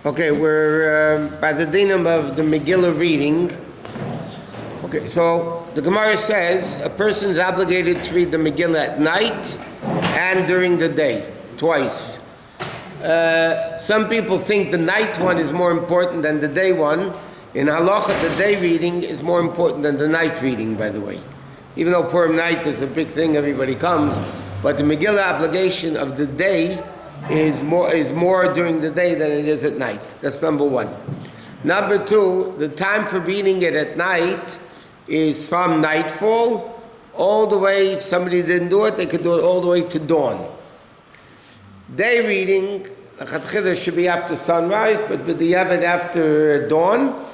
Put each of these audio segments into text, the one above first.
Okay, we're by the dinam of the Megillah reading. Okay, so the Gemara says a person is obligated to read the Megillah at night and during the day, twice. Some people think the night one is more important than the day one. In halacha, the day reading is more important than the night reading, by the way. Even though Purim night is a big thing, everybody comes, but the Megillah obligation of the day is more during the day than it is at night. That's number one. Number two, the time for reading it at night is from nightfall all the way. If somebody didn't do it, they could do it all the way to dawn. Day reading, should be after sunrise, but b'diavad after dawn,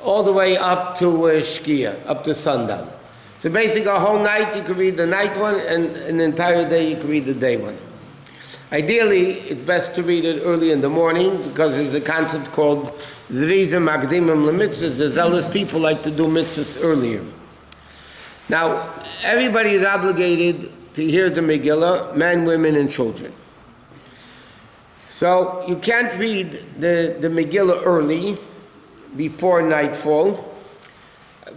all the way up to Shkia, up to sundown. So basically a whole night you can read the night one, and an entire day you can read the day one. Ideally, it's best to read it early in the morning because there's a concept called Zriza Magdimim Lemitzvahs. The zealous people like to do mitzvahs earlier. Now, everybody is obligated to hear the Megillah, men, women, and children. So you can't read the Megillah early, before nightfall.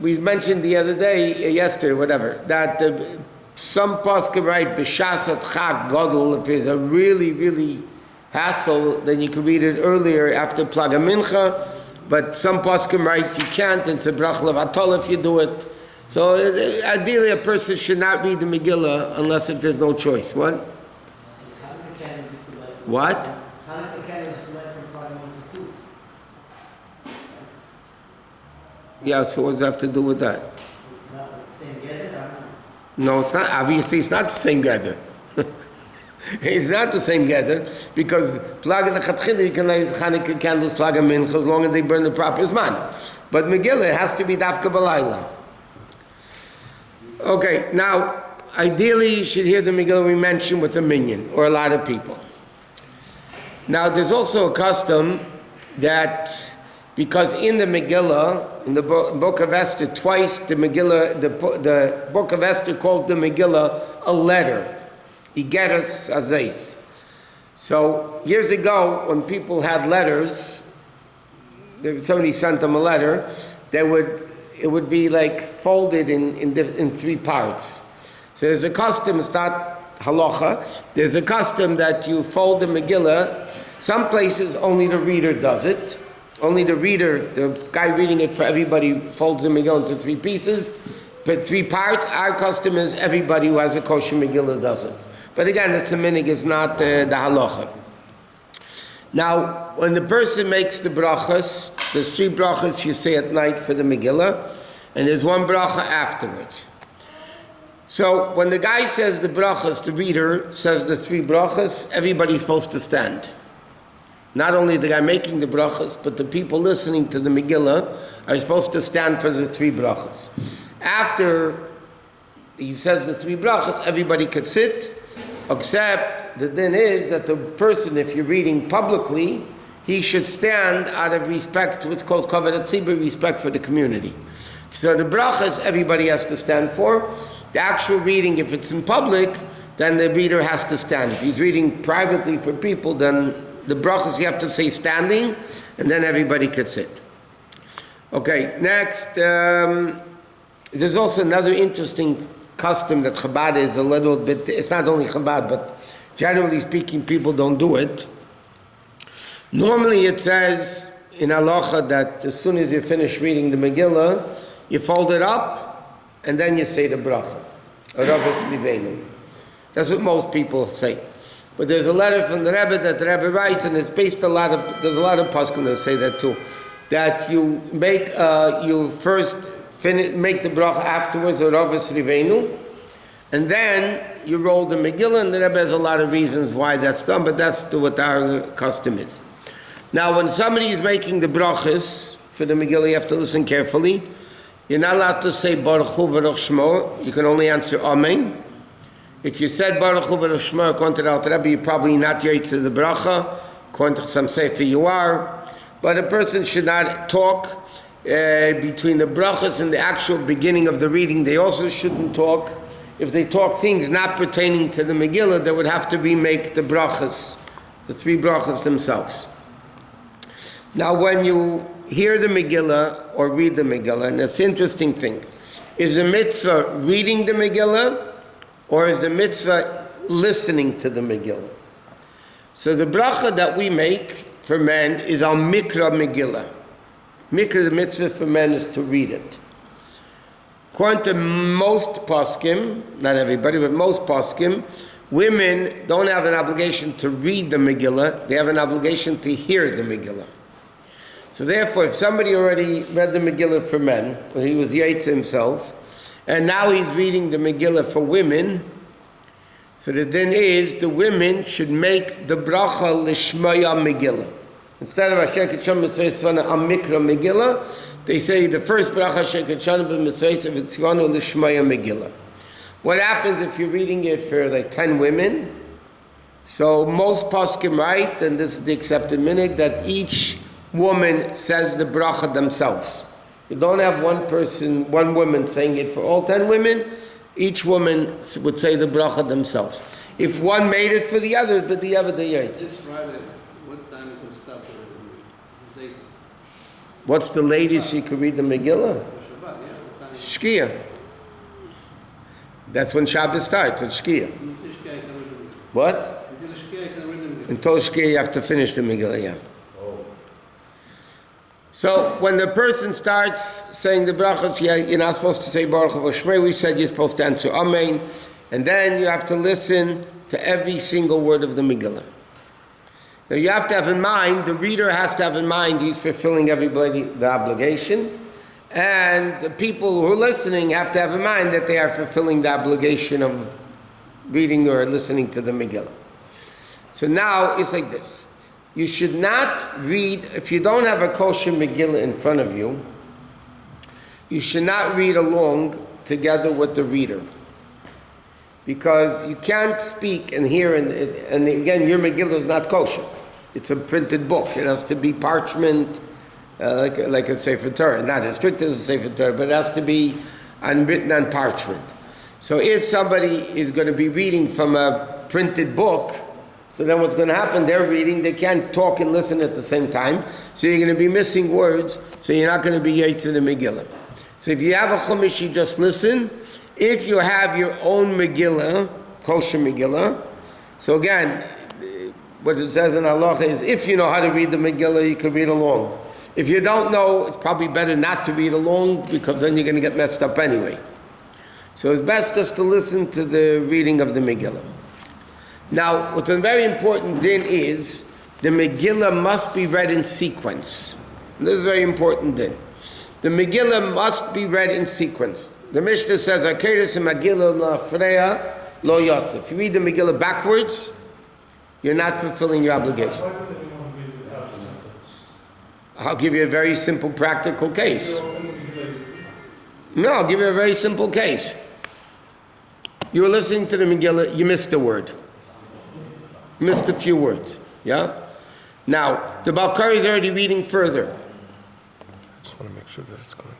We mentioned the other day, yesterday, whatever, that some poskim write b'shas chag gadol. If there's a really hassle, then you can read it earlier after plaga mincha. But some poskim write you can't, and it's a brach levatol if you do it. So ideally, a person should not read the Megillah unless if there's no choice. What? What? Yeah, so what does that have to do with that? It's not the same gather? No, it's not. Obviously, it's not the same gather. It's not the same gather because Plaga Nechatchila, you can light Chanukah candles, Plaga Mincha, as long as they burn the proper Zman. But Megillah has to be Dafka Balayla. Okay, now, ideally, you should hear the Megillah we mentioned with a minyan, or a lot of people. Now, there's also a custom that because in the Megillah, in the book of Esther, twice the Megillah, the book of Esther calls the Megillah a letter. Igeres Azeis. So years ago, when people had letters, somebody sent them a letter, it would be like folded in three parts. So there's a custom, it's not halacha, there's a custom that you fold the Megillah. Some places only the reader does it. Only the reader, the guy reading it for everybody, folds the Megillah into three pieces, but three parts. Our custom is everybody who has a kosher Megillah does it. But again, it's a minig, it's not the halacha. Now, when the person makes the brachas, there's three brachas you say at night for the Megillah, and there's one bracha afterwards. So when the guy says the brachas, the reader says the three brachas, everybody's supposed to stand. Not only the guy making the brachas, but the people listening to the Megillah are supposed to stand for the three brachas. After he says the three brachas, everybody could sit, except the din is that the person, if you're reading publicly, he should stand out of respect, what's called kavod hatzibur, respect for the community. So the brachas, everybody has to stand for. The actual reading, if it's in public, then the reader has to stand. If he's reading privately for people, then the brachas you have to say standing, and then everybody could sit. Okay, next, there's also another interesting custom that Chabad is a little bit, it's not only Chabad, but generally speaking, people don't do it. Normally it says in halacha that as soon as you finish reading the Megillah, you fold it up, and then you say the bracha. That's what most people say. But there's a letter from the Rebbe that the Rebbe writes, and it's based there's a lot of poskim that say that too, that you make, you first make the bracha afterwards, or Ravas Rivenu, and then you roll the Megillah, and the Rebbe has a lot of reasons why that's done, but that's what our custom is. Now, when somebody is making the brachas for the Megillah, you have to listen carefully. You're not allowed to say Baruch Hu V'Ruch Shmo, you can only answer Amen. If you said Baruch Hu V'Ruch Shmo according to the Alter Rebbe, you're probably not Yaitz the bracha. According to some sefer, you are. But a person should not talk between the brachas and the actual beginning of the reading. They also shouldn't talk. If they talk things not pertaining to the Megillah, they would have to remake the brachas, the three brachas themselves. Now, when you hear the Megillah or read the Megillah, and it's an interesting thing, is the mitzvah reading the Megillah or is the mitzvah listening to the Megillah? So the bracha that we make for men is al mikra Megillah. Mikra, the mitzvah for men is to read it. According to most poskim, not everybody, but most poskim, women don't have an obligation to read the Megillah, they have an obligation to hear the Megillah. So therefore, if somebody already read the Megillah for men, well, he was Yaitz himself, and now he's reading the Megillah for women, so the din is, the women should make the bracha lishmaya Megillah. Instead of Asher Ketshon Mitzvah Amikra Megillah, they say the first bracha Asher Ketshon Mitzvah Tzivanu lishmaya Megillah. What happens if you're reading it for like 10 women? So most poskim write, and this is the accepted minhag, that each woman says the bracha themselves. You don't have one woman saying it for all 10 women. Each woman would say the bracha themselves. If one made it for the others, but the other the yaitz. This Friday, what time you can stop it? What's the latest you could read the Megillah? Shabbat, yeah. What time? Shkia. That's when Shabbos starts, at Shkia. What? Until Shkia you have to finish the Megillah, yeah. So when the person starts saying the brachos, yeah, you're not supposed to say Baruch Shmei. We said you're supposed to answer Amen, and then you have to listen to every single word of the Megillah. Now you have to have in mind, the reader has to have in mind he's fulfilling everybody the obligation, and the people who are listening have to have in mind that they are fulfilling the obligation of reading or listening to the Megillah. So now it's like this. You should not read, if you don't have a kosher Megillah in front of you, you should not read along together with the reader. Because you can't speak and hear, and again, your Megillah is not kosher. It's a printed book. It has to be parchment, like a Sefer Torah. Not as strict as a Sefer Torah, but it has to be written on parchment. So if somebody is going to be reading from a printed book, so then what's going to happen, they're reading, they can't talk and listen at the same time, so you're going to be missing words, so you're not going to be Yaitz in the Megillah. So if you have a Chumash, you just listen. If you have your own Megillah, kosher Megillah, so again, what it says in halacha is, if you know how to read the Megillah, you can read along. If you don't know, it's probably better not to read along, because then you're going to get messed up anyway. So it's best just to listen to the reading of the Megillah. Now, what's a very important din is, the Megillah must be read in sequence. And this is a very important din. The Megillah must be read in sequence. The Mishnah says, "Akeres Megillah la'afreya lo yotze." If you read the Megillah backwards, you're not fulfilling your obligation. I'll give you a very simple, practical case. No, I'll give you a very simple case. You were listening to the Megillah, you missed a word. Missed a few words, yeah? Now, the Balkari is already reading further. I just want to make sure that it's going.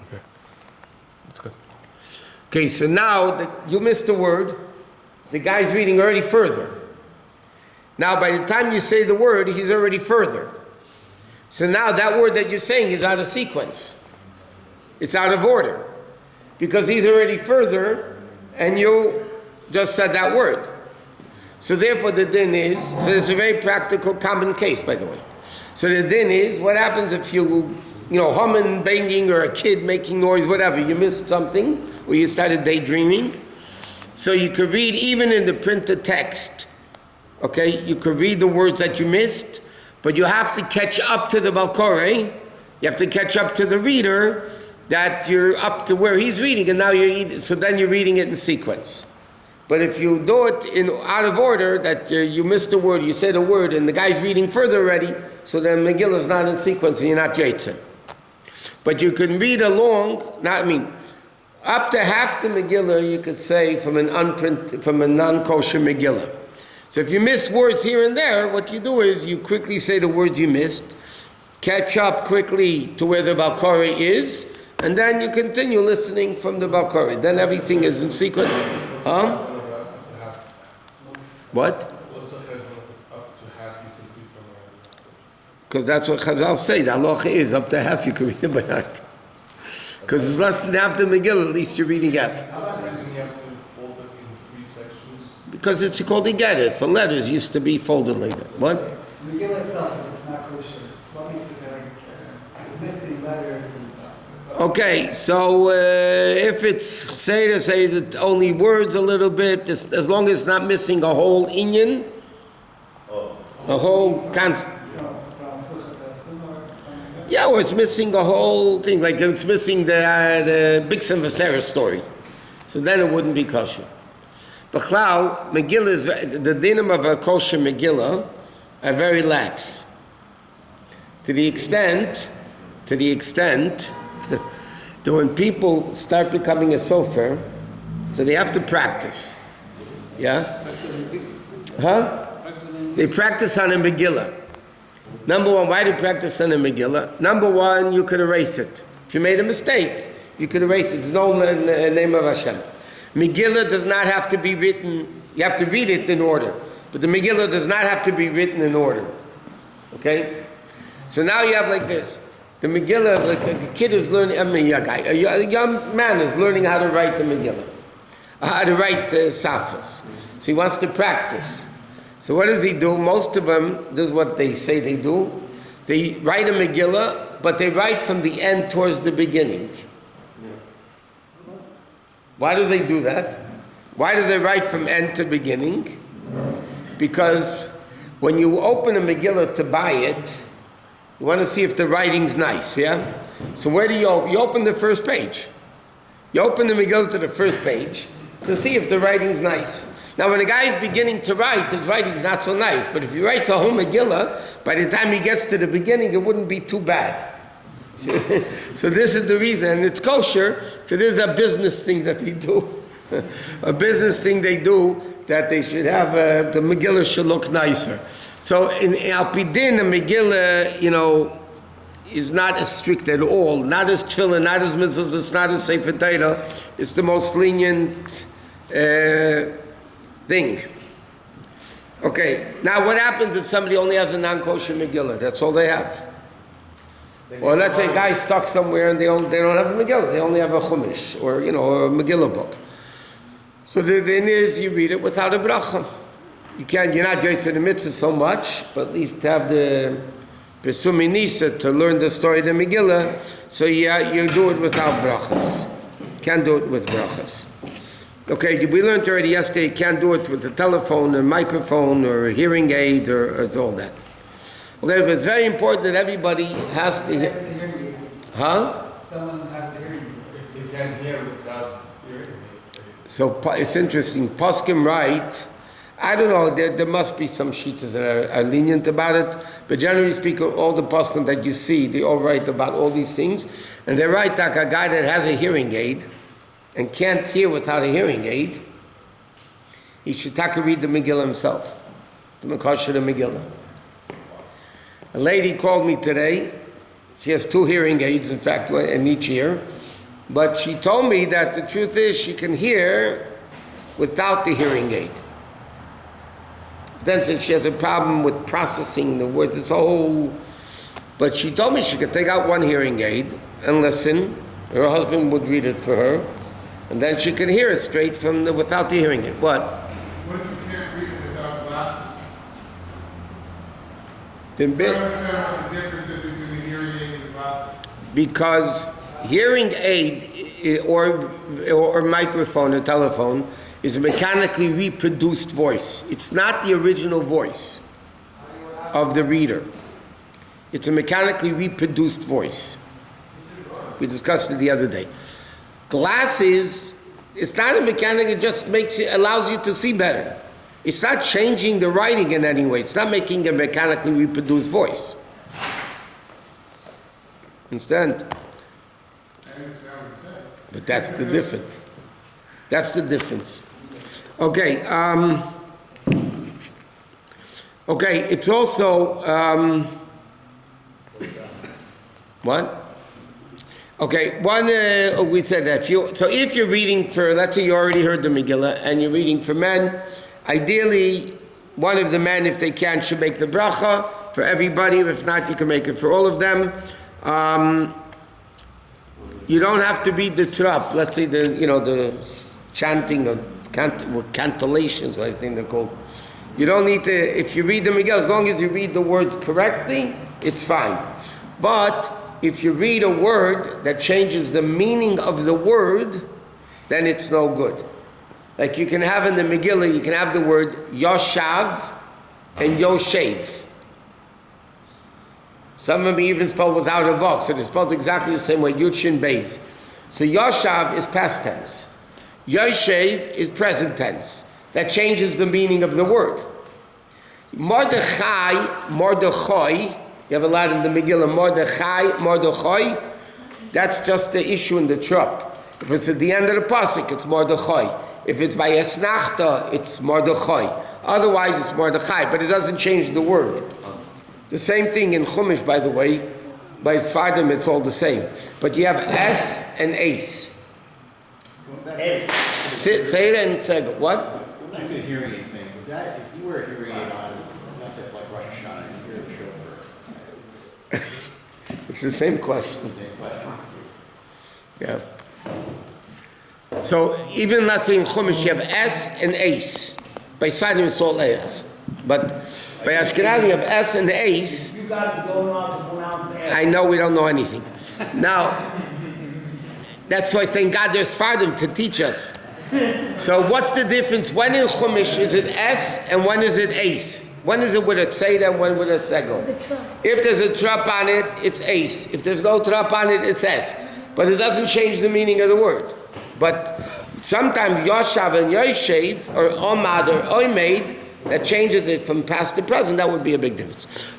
Okay, that's good. Okay, so now you missed a word. The guy's reading already further. Now, by the time you say the word, he's already further. So now that word that you're saying is out of sequence. It's out of order. Because he's already further, and you just said that word. So therefore the din is, so it's a very practical, common case, by the way. So the din is, what happens if you humming, banging, or a kid making noise, whatever, you missed something, or you started daydreaming. So you could read, even in the printed text, okay, you could read the words that you missed, but you have to catch up to the Balkore, you have to catch up to the reader, that you're up to where he's reading, and now so then you're reading it in sequence. But if you do it out of order, that you missed a word, you said a word, and the guy's reading further already, so then Megillah is not in sequence, and you're not Yaitzin. But you can read along, up to half the Megillah, you could say from a non-kosher Megillah. So if you miss words here and there, what you do is you quickly say the words you missed, catch up quickly to where the Balkari is, and then you continue listening from the Balkari. Then everything is in sequence. Huh? What? What's the up to half you can read from Because that's what Chazal say. The halacha is up to half you can read it by night. Because it's less than half the Megillah, at least you're reading half. What's the reason you have to fold it in 3 sections? Because it's called Igeres. So letters used to be folded like that. What? Megillah itself, if it's not kosher, what makes it like missing letters and stuff? Okay, so if it's say that only words a little bit, as long as it's not missing a whole inyan, a whole concept. Yeah, or it's missing a whole thing, like it's missing the Bixen Vasera story. So then it wouldn't be kosher. B'chlal, Megillah is, the dinim of a kosher Megillah are very lax. To the extent that when people start becoming a sofer, so they have to practice. Yeah? Huh? They practice on a Megillah. Number one, why do you practice on a Megillah? Number one, you could erase it. If you made a mistake, you could erase it. There's no name of Hashem. Megillah does not have to be written, you have to read it in order. But the Megillah does not have to be written in order. Okay? So now you have like this. The Megillah, like a kid is learning, a young man is learning how to write the Megillah. How to write Safras. So he wants to practice. So what does he do? Most of them, this is what they say they do. They write a Megillah, but they write from the end towards the beginning. Why do they do that? Why do they write from end to beginning? Because when you open a Megillah to buy it, you want to see if the writing's nice, yeah? So where do you open? You open the first page. You open the Megillah to the first page to see if the writing's nice. Now, when a guy is beginning to write, his writing's not so nice. But if he writes a whole Megillah, by the time he gets to the beginning, it wouldn't be too bad. So this is the reason. And it's kosher, so this is a business thing that they do. A business thing they do, that they should have, the Megillah should look nicer. So in Al Pi Din, the Megillah, is not as strict at all. Not as tefillah, not as mitzvahs, it's not as Sefer Torah. It's the most lenient thing. Okay, now what happens if somebody only has a non-kosher Megillah? That's all they have. Or let's say a guy's stuck somewhere and they don't have a Megillah, they only have a Chumash, or a Megillah book. So the thing is, you read it without a bracha. You're not going to the mitzvah so much, but at least have the Pesumi Nisa to learn the story of the Megillah, so yeah, you do it without brachas. Can't do it with brachas. Okay, we learned already yesterday, you can't do it with a telephone, a microphone, or a hearing aid, or it's all that. Okay, but it's very important that everybody has to hear. Huh? Someone has the hearing aid. If they can hear without hearing it. So it's interesting. Poskim write, I don't know, there must be some shitas that are lenient about it, but generally speaking, all the poskim that you see, they all write about all these things, and they write like a guy that has a hearing aid and can't hear without a hearing aid, he should read the Megillah himself, the Mekasher the Megillah. A lady called me today. She has 2 hearing aids, in fact, in each ear. But she told me that the truth is she can hear without the hearing aid. Then since she has a problem with processing the words, it's a whole... But she told me she could take out one hearing aid and listen. Her husband would read it for her. And then she can hear it straight from without the hearing aid. What? What if you can't read it without glasses? Then I don't understand what the difference is between the hearing aid and the glasses. Because hearing aid or microphone or telephone is a mechanically reproduced voice. It's not the original voice of the reader. It's a mechanically reproduced voice. We discussed it the other day. Glasses, it's not a mechanic, it just allows you to see better. It's not changing the writing in any way. It's not making a mechanically reproduced voice. Understand? But that's the difference. That's the difference. Okay. Okay. It's also what? Okay. One. We said that if you're reading for, let's say you already heard the Megillah and you're reading for men, ideally one of the men, if they can, should make the bracha. for everybody. If not, you can make it for all of them. You don't have to read the trop. Let's say the chanting or cantillations, I think they're called. You don't need to, if you read the Megillah, as long as you read the words correctly, it's fine. But if you read a word that changes the meaning of the word, then it's no good. Like you can have in the Megillah, you can have the word Yoshav and Yoshev. Some of them even spelled without a vok, so they're spelled exactly the same way, Yud Shin Beis. So Yoshav is past tense. Yoshev is present tense. That changes the meaning of the word. Mordechai, you have a lot in the Megillah, Mordechai, that's just the issue in the trop. If it's at the end of the pasuk, it's Mordechai. If it's by Esnachta, it's Mordechai. Otherwise, it's Mordechai, but it doesn't change the word. The same thing in Chumash, by the way. By Sfardim, it's all the same. But you have S and Ace. Say it and say, what? That's a hearing aid thing. Was that, if you were a hearing aid on, not just like Rosh Hashanah, you hear the shofar? It's the same question. Same question. Yeah. So even let's say in Chumash you have S and Ace. By Sfardim it's all S. But by Ashkenazim you have S and Ace. You guys don't know how to pronounce it. I know we don't know anything. Now, that's why thank God there's Sfardim to teach us. So what's the difference? When in Chumash is it S and when is it Ace? When is it with a Tzeda and when with a Segel? If there's a Trop on it, it's Ace. If there's no Trop on it, it's S. But it doesn't change the meaning of the word. But sometimes Yoshav and Yoshev or Omad or Oimed, that changes it from past to present. That would be a big difference.